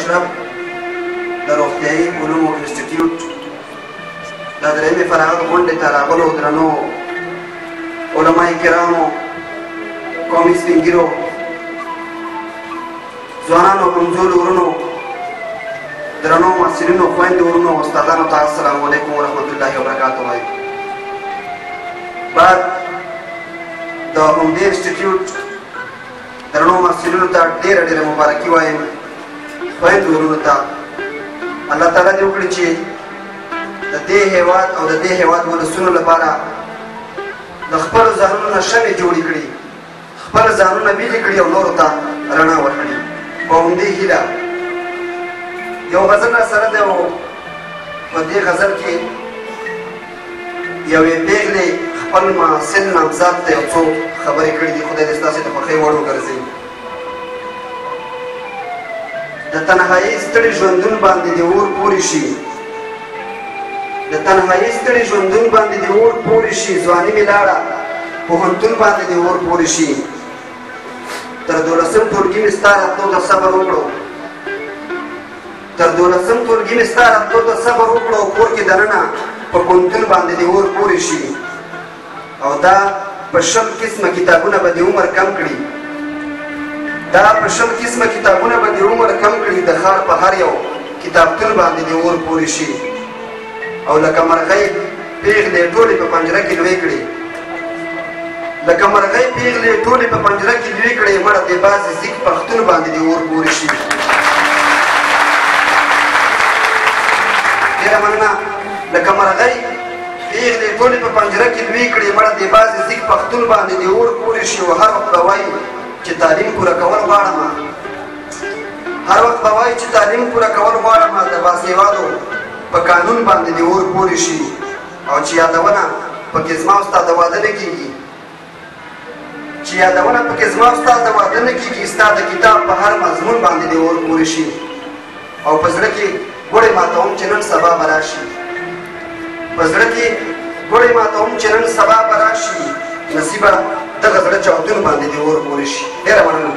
اشرف د روغتیايي علومو انسټیټیوټ د درېیمې فرهنګ غونډې ته راغلو درنو علما کرامو، قومي سپین ږیرو، ځوانانو، کمزورو ورونو، درنو محصلینو، خویندو ورونو، استادانو ته السلام علیکم ورحمت الله وبرکاتہ وایم. بعد د همدې انسټیټیوټ درنو محصلینو ته ډېره ډېره مبارکي وایم. خویندو ورونو ته الله تعالی دې وکړي چې د دې هېواد او د دې هېواد ولسونو لپاره د خپلو ځانونو نه شمې جوړې کړي، خپل ځانونه بیلې کړي او نورو ته رڼا ورکړي. په همدې هیله یو غزل راسره دی او په دې غزل کې یوې پېغلې خپل محسن نامزاد ته یو څو خبرې کړي دي. خدای دې ستاسې د خوښۍ وړ وګرځوي. د تنهایي ستړي ژوندون باندې دې اور پورې شي، د تنهایي ستړي ژوندون باندې دې اور پورې شي، ځواني مې لاړه پوهنتون باندې دې اور پورې شي. تر 12 ټولګي مې ستا راتلو ته صبر وکړو، تر 12 ټولګي مې ستا راتلو ته صبر وکړو، کور کې دننه په پوهنتون باندې دې اور پورې شي. او دا په 100 قسمه کتابونه به دې عمر کم کړي، دا په 100 قسمه کتابونه به دې عمر کم کړي، د ښار په هر یو کتابتون باندې دې اور پورې شي. او لکه مرغۍ پېغلې ټولې په پنجره کې لوی کړي، لکه مرغۍ پېغلې ټولې په پنجره کې لوی کړي، مړه دې بازې زیږ پښتون باندې دې اور پورې شي. ډېره مننه. لکه مرغۍ پېغلې ټولې په پنجره کې لوی کړي، مړه دې بازې زیږ پښتون باندې دې اور پورې شي. او هر وخت به وایي چې تعلیم پوره کول غواړم، هر وخت به وایي چې تعلیم پوره کول غواړم، د باسوادو په قانون باندې دې اور پورې شي. او چې یادونه پکې زما او ستا د واده نه کېږي، چې یادونه پکې زما او ستا د واده نه کېږي، ستا د کتاب په هر مضمون باندې دې اور پورې شي. او په زړه کې ګوړې ماتوم چې نن سبا به راشي، په زړه کې ګوړې ماتوم چې نن سبا به راشي، نصیبه دغه زړه چاودون باندې دې اور پورې شي. ډېره مننه.